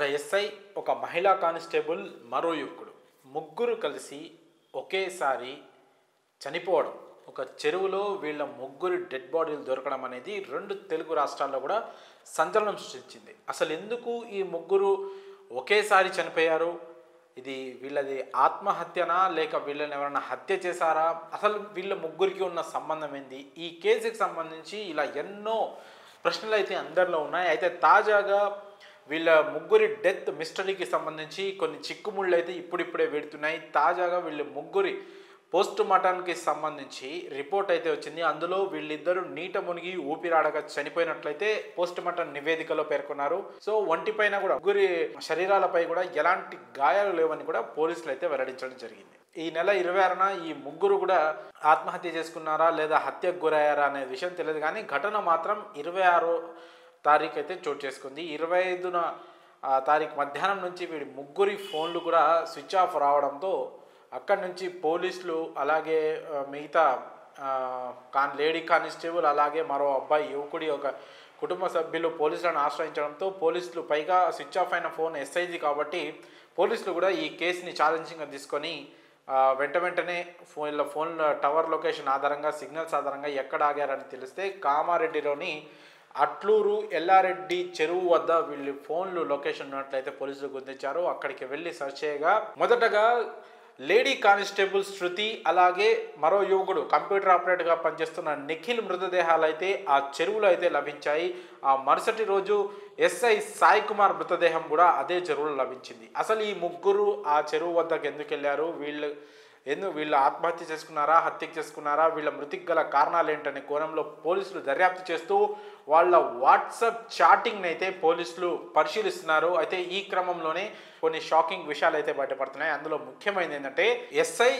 ఒక ఎస్ఐ, ఒక మహిళా కానిస్టేబుల్, మరో యువకుడు ముగ్గురు కలిసి ఒకేసారి చనిపోవడం, ఒక చెరువులో వీళ్ళ ముగ్గురు డెడ్ బాడీలు దొరకడం అనేది రెండు తెలుగు రాష్ట్రాల్లో కూడా సంచలనం సృష్టించింది. అసలు ఎందుకు ఈ ముగ్గురు ఒకేసారి చనిపోయారు? ఇది వీళ్ళది ఆత్మహత్యనా లేక వీళ్ళని ఎవరైనా హత్య చేశారా? అసలు వీళ్ళ ముగ్గురికి ఉన్న సంబంధం ఏంది? ఈ కేసుకి సంబంధించి ఇలా ఎన్నో ప్రశ్నలు అయితే అందరిలో ఉన్నాయి. అయితే తాజాగా వీళ్ళ ముగ్గురి డెత్ మిస్టరీకి సంబంధించి కొన్ని చిక్కుముళ్ళు అయితే ఇప్పుడిప్పుడే వెడుతున్నాయి. తాజాగా వీళ్ళ ముగ్గురి పోస్ట్ మార్టంకి సంబంధించి రిపోర్ట్ అయితే వచ్చింది. అందులో వీళ్ళిద్దరూ నీట మునిగి ఊపిరాడక చనిపోయినట్లయితే పోస్ట్ మార్టం నివేదికలో పేర్కొన్నారు. సో ఒంటిపైన కూడా ముగ్గురి శరీరాలపై కూడా ఎలాంటి గాయాలు లేవని కూడా పోలీసులు అయితే వెల్లడించడం జరిగింది. ఈ నెల 26న ఈ ముగ్గురు కూడా ఆత్మహత్య చేసుకున్నారా లేదా హత్యకు గురయ్యారా అనే విషయం తెలియదు, కానీ ఘటన మాత్రం 26వ తారీఖు అయితే చోటు చేసుకుంది. 25న తారీఖు మధ్యాహ్నం నుంచి వీడి ముగ్గురి ఫోన్లు కూడా స్విచ్ ఆఫ్ రావడంతో అక్కడి నుంచి పోలీసులు, అలాగే మిగతా లేడీ కానిస్టేబుల్, అలాగే మరో అబ్బాయి యువకుడి ఒక కుటుంబ సభ్యులు పోలీసులను ఆశ్రయించడంతో పోలీసులు, పైగా స్విచ్ ఆఫ్ అయిన ఫోన్ ఎస్ఐజీ కాబట్టి పోలీసులు కూడా ఈ కేసుని ఛాలెంజింగ్గా తీసుకొని వెంటనే ఫోన్ టవర్ లొకేషన్ ఆధారంగా, సిగ్నల్స్ ఆధారంగా ఎక్కడ ఆగారని తెలిస్తే కామారెడ్డిలోని అట్లూరు ఎల్లారెడ్డి చెరువు వద్ద వీళ్ళు ఫోన్లు లొకేషన్ ఉన్నట్లయితే పోలీసులు గుర్తించారు. అక్కడికి వెళ్ళి సెర్చ్ చేయగా మొదటగా లేడీ కానిస్టేబుల్ శృతి, అలాగే మరో యువకుడు కంప్యూటర్ ఆపరేటర్గా పనిచేస్తున్న నిఖిల్ మృతదేహాలు అయితే ఆ చెరువులో అయితే లభించాయి. ఆ మరుసటి రోజు ఎస్ఐ సాయి కుమార్ మృతదేహం కూడా అదే చెరువులో లభించింది. అసలు ఈ ముగ్గురు ఆ చెరువు వద్దకు ఎందుకు వెళ్ళారు? వీళ్ళు ఆత్మహత్య చేసుకున్నారా, హత్యకు చేసుకున్నారా, వీళ్ళ మృతికి గల కారణాలు ఏంటనే కోణంలో పోలీసులు దర్యాప్తు చేస్తూ వాళ్ళ వాట్సాప్ చాటింగ్ని అయితే పోలీసులు పరిశీలిస్తున్నారు. అయితే ఈ క్రమంలోనే కొన్ని షాకింగ్ విషయాలు అయితే బయటపడుతున్నాయి. అందులో ముఖ్యమైనది ఏంటంటే ఎస్ఐ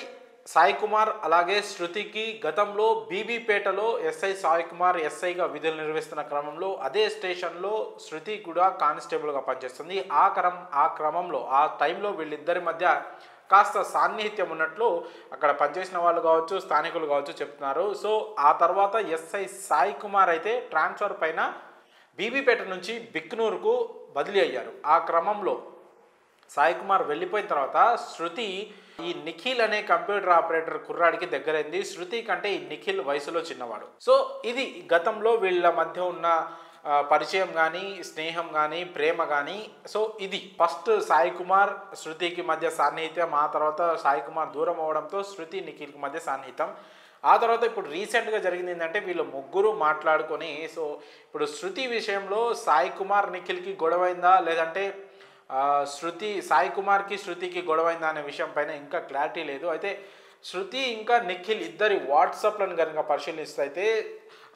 సాయి కుమార్ అలాగే శృతికి గతంలో బీబీపేటలో ఎస్ఐ సాయి కుమార్ ఎస్ఐగా విధులు నిర్వహిస్తున్న క్రమంలో అదే స్టేషన్లో శృతి కూడా కానిస్టేబుల్గా పనిచేస్తుంది. ఆ క్రమంలో ఆ టైంలో వీళ్ళిద్దరి మధ్య కాస్త సాన్నిహిత్యం ఉన్నట్లు అక్కడ పనిచేసిన వాళ్ళు కావచ్చు, స్థానికులు కావచ్చు చెప్తున్నారు. సో ఆ తర్వాత ఎస్ఐ సాయి కుమార్ అయితే ట్రాన్స్ఫర్ పైన బీబీపేట నుంచి బిక్నూరుకు బదిలీ అయ్యారు. ఆ క్రమంలో సాయి కుమార్ వెళ్ళిపోయిన తర్వాత శృతి ఈ నిఖిల్ అనే కంప్యూటర్ ఆపరేటర్ కుర్రాడికి దగ్గరైంది. శృతి కంటే ఈ నిఖిల్ వయసులో చిన్నవాడు. సో ఇది గతంలో వీళ్ళ మధ్య ఉన్న పరిచయం కానీ, స్నేహం కానీ, ప్రేమ కానీ. సో ఇది ఫస్ట్ సాయి కుమార్ శృతికి మధ్య సాన్నిహిత్యం. ఆ తర్వాత సాయి కుమార్ దూరం అవడంతో శృతి నిఖిల్కి మధ్య సాన్నిహిత్యం. ఆ తర్వాత ఇప్పుడు రీసెంట్గా జరిగింది ఏంటంటే వీళ్ళు ముగ్గురు మాట్లాడుకొని, సో ఇప్పుడు శృతి విషయంలో సాయి కుమార్ నిఖిల్కి గొడవైందా లేదంటే సాయి కుమార్కి శృతికి గొడవైందా అనే విషయం పైన ఇంకా క్లారిటీ లేదు. అయితే శృతి ఇంకా నిఖిల్ ఇద్దరి వాట్సాప్లను కనుక పరిశీలిస్తే అయితే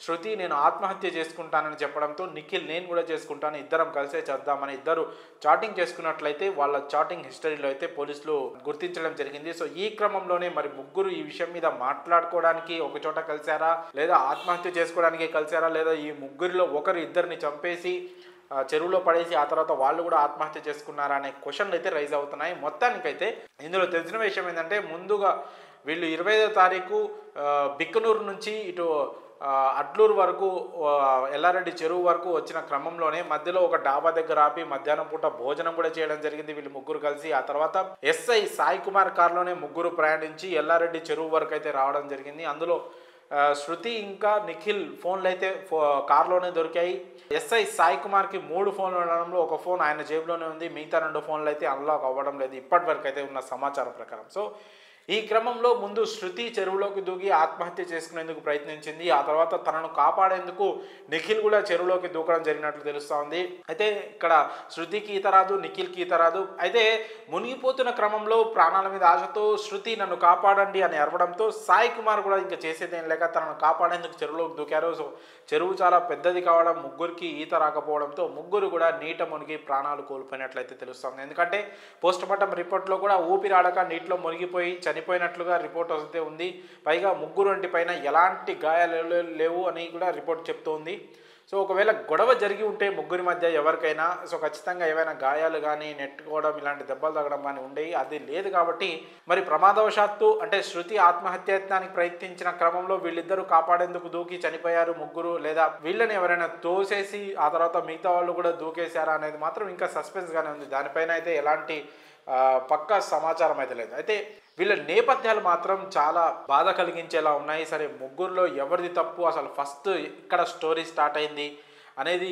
శృతి నేను ఆత్మహత్య చేసుకుంటానని చెప్పడంతో నిఖిల్ నేను కూడా చేసుకుంటాను, ఇద్దరం కలిసే చేద్దామని ఇద్దరు చాటింగ్ చేసుకున్నట్లయితే వాళ్ళ చాటింగ్ హిస్టరీలో అయితే పోలీసులు గుర్తించడం జరిగింది. సో ఈ క్రమంలోనే మరి ముగ్గురు ఈ విషయం మీద మాట్లాడుకోవడానికి ఒక చోట కలిశారా, లేదా ఆత్మహత్య చేసుకోవడానికి కలిశారా, లేదా ఈ ముగ్గురిలో ఒకరు ఇద్దరిని చంపేసి చెరువులో పడేసి ఆ తర్వాత వాళ్ళు కూడా ఆత్మహత్య చేసుకున్నారా అనే క్వశ్చన్లు అయితే రైజ్ అవుతున్నాయి. మొత్తానికైతే ఇందులో తెలిసిన విషయం ఏంటంటే ముందుగా వీళ్ళు 25వ తారీఖు బిక్కనూరు నుంచి ఇటు అట్లూరు వరకు ఎల్లారెడ్డి చెరువు వరకు వచ్చిన క్రమంలోనే మధ్యలో ఒక డాబా దగ్గర ఆపి మధ్యాహ్నం పూట భోజనం కూడా చేయడం జరిగింది వీళ్ళు ముగ్గురు కలిసి. ఆ తర్వాత ఎస్ఐ సాయి కుమార్ కారులోనే ముగ్గురు ప్రయాణించి ఎల్లారెడ్డి చెరువు వరకు అయితే రావడం జరిగింది. అందులో శృతి ఇంకా నిఖిల్ ఫోన్లు అయితే కారులోనే దొరికాయి. ఎస్ఐ సాయి కుమార్కి 3 ఫోన్లు ఉండడంలో ఒక ఫోన్ ఆయన జేబులోనే ఉంది, మిగతా 2 ఫోన్లు అయితే అన్లాక్ అవ్వడం లేదు ఇప్పటి వరకు అయితే ఉన్న సమాచారం ప్రకారం. సో ఈ క్రమంలో ముందు శృతి చెరువులోకి దూకి ఆత్మహత్య చేసుకునేందుకు ప్రయత్నించింది. ఆ తర్వాత తనను కాపాడేందుకు నిఖిల్ కూడా చెరువులోకి దూకడం జరిగినట్లు తెలుస్తూ ఉంది. అయితే ఇక్కడ శృతికి ఈత రాదు, నిఖిల్కి ఈత రాదు. అయితే మునిగిపోతున్న క్రమంలో ప్రాణాల మీద ఆశతో శృతి నన్ను కాపాడండి అని అరవడంతో సాయి కుమార్ కూడా ఇంకా చేసేదేం లేక తనను కాపాడేందుకు చెరువులోకి దూకారు. సో చెరువు చాలా పెద్దది కావడం, ముగ్గురికి ఈత రాకపోవడంతో ముగ్గురు కూడా నీట మునిగి ప్రాణాలు కోల్పోయినట్లయితే తెలుస్తుంది. ఎందుకంటే పోస్ట్ మార్టం రిపోర్ట్లో కూడా ఊపిరాడక నీటిలో మునిగిపోయి చనిపోయినట్లుగా రిపోర్ట్ అయితే ఉంది. పైగా ముగ్గురు పైన ఎలాంటి గాయాలు లేవు అని కూడా రిపోర్ట్ చెప్తోంది. సో ఒకవేళ గొడవ జరిగి ఉంటే ముగ్గురి మధ్య ఎవరికైనా సో ఖచ్చితంగా ఏవైనా గాయాలు కానీ నెట్టుకోవడం ఇలాంటి దెబ్బలు తగ్గడం కానీ ఉండేవి. అది లేదు కాబట్టి మరి ప్రమాదవశాత్తు అంటే శృతి ఆత్మహత్యాయత్నానికి ప్రయత్నించిన క్రమంలో వీళ్ళిద్దరూ కాపాడేందుకు దూకి చనిపోయారు ముగ్గురు, లేదా వీళ్ళని ఎవరైనా తోసేసి ఆ తర్వాత మిగతా వాళ్ళు కూడా దూకేశారా అనేది మాత్రం ఇంకా సస్పెన్స్గానే ఉంది. దానిపైన అయితే ఎలాంటి పక్కా సమాచారం అయితే లేదు. అయితే వీళ్ళ నేపథ్యాలు మాత్రం చాలా బాధ కలిగించేలా ఉన్నాయి. సరే ముగ్గురులో ఎవరిది తప్పు, అసలు ఫస్ట్ ఇక్కడ స్టోరీ స్టార్ట్ అయింది అనేది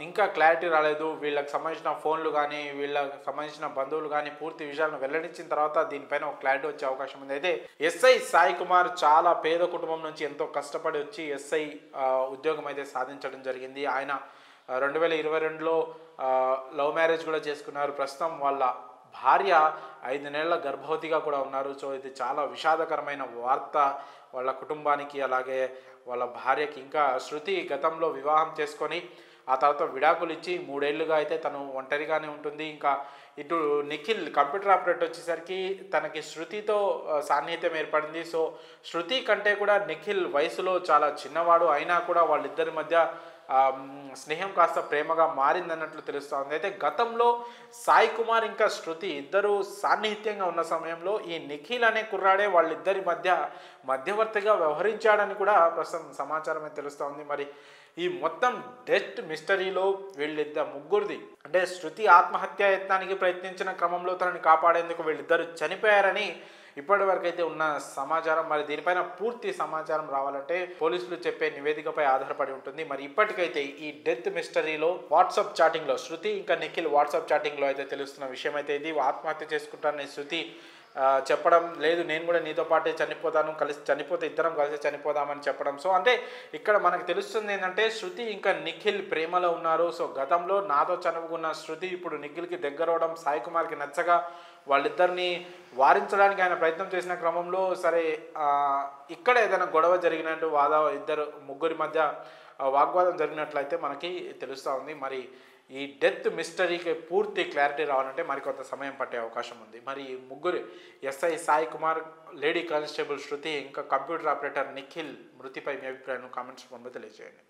ఇంకా క్లారిటీ రాలేదు. వీళ్ళకి సంబంధించిన ఫోన్లు కానీ వీళ్ళకి సంబంధించిన బంధువులు కానీ పూర్తి విషయాలను వెల్లడించిన తర్వాత దీనిపైన ఒక క్లారిటీ వచ్చే అవకాశం ఉంది. అయితే ఎస్ఐ సాయి కుమార్ చాలా పేద కుటుంబం నుంచి ఎంతో కష్టపడి వచ్చి ఎస్ఐ ఉద్యోగం అయితే సాధించడం జరిగింది. ఆయన 2022లో లవ్ మ్యారేజ్ కూడా చేసుకున్నారు. ప్రస్తుతం వాళ్ళ భార్య 5 నెలల గర్భవతిగా కూడా ఉన్నారు. సో ఇది చాలా విషాదకరమైన వార్త వాళ్ళ కుటుంబానికి, అలాగే వాళ్ళ భార్యకి. ఇంకా శృతి గతంలో వివాహం చేసుకొని ఆ తర్వాత విడాకులు ఇచ్చి 3 ఏళ్ళుగా అయితే తను ఒంటరిగానే ఉంటుంది. ఇంకా ఇటు నిఖిల్ కంప్యూటర్ ఆపరేటర్ వచ్చేసరికి తనకి శృతితో సాన్నిహిత్యం ఏర్పడింది. సో శృతి కంటే కూడా నిఖిల్ వయసులో చాలా చిన్నవాడు, అయినా కూడా వాళ్ళిద్దరి మధ్య స్నేహం కాస్త ప్రేమగా మారిందన్నట్లు తెలుస్తోంది. అయితే గతంలో సాయి కుమార్ ఇంకా శృతి ఇద్దరు సాన్నిహిత్యంగా ఉన్న సమయంలో ఈ నిఖిల్ అనే కుర్రాడే వాళ్ళిద్దరి మధ్యవర్తిగా వ్యవహరించాడని కూడా ప్రస్తుతం సమాచారం అయితే తెలుస్తోంది. మరి ఈ మొత్తం డెత్ మిస్టరీలో ముగ్గురిది అంటే శృతి ఆత్మహత్యాయత్నానికి ప్రయత్నించిన క్రమంలో తనని కాపాడేందుకు వీళ్ళిద్దరు చనిపోయారని ఇప్పటి వరకు అయితే ఉన్న సమాచారం. మరి దీనిపైన పూర్తి సమాచారం రావాలంటే పోలీసులు చెప్పే నివేదికపై ఆధారపడి ఉంటుంది. మరి ఇప్పటికైతే ఈ డెత్ మిస్టరీలో వాట్సాప్ చాటింగ్లో శృతి ఇంకా నిఖిల్ వాట్సాప్ చాటింగ్లో అయితే తెలుస్తున్న విషయం అయితే ఇది. ఆత్మహత్య చేసుకుంటానని శృతి చెప్పడం లేదు, నేను కూడా నీతో పాటే చనిపోతాను, చనిపోతే ఇద్దరం కలిసి చనిపోదామని చెప్పడం. సో అంటే ఇక్కడ మనకు తెలుస్తుంది ఏంటంటే శృతి ఇంకా నిఖిల్ ప్రేమలో ఉన్నారు. సో గతంలో నాతో చనువుకున్న శృతి ఇప్పుడు నిఖిల్కి దగ్గర అవడం సాయి కుమార్కి నచ్చగా వాళ్ళిద్దరిని వారించడానికి ఆయన ప్రయత్నం చేసిన క్రమంలో సరే ఇక్కడ ఏదైనా గొడవ జరిగినట్టు ముగ్గురి మధ్య వాగ్వాదం జరిగినట్లయితే మనకి తెలుస్తూ ఉంది. మరి ఈ డెత్ మిస్టరీకి పూర్తి క్లారిటీ రావాలంటే మరికొంత సమయం పట్టే అవకాశం ఉంది. మరి ముగ్గురు SI Sai Kumar, lady constable Shruti, ఇంకా కంప్యూటర్ ఆపరేటర్ నిఖిల్ మృతిపై మీ అభిప్రాయాన్ని కామెంట్స్ రూపంలో తెలియజేయండి.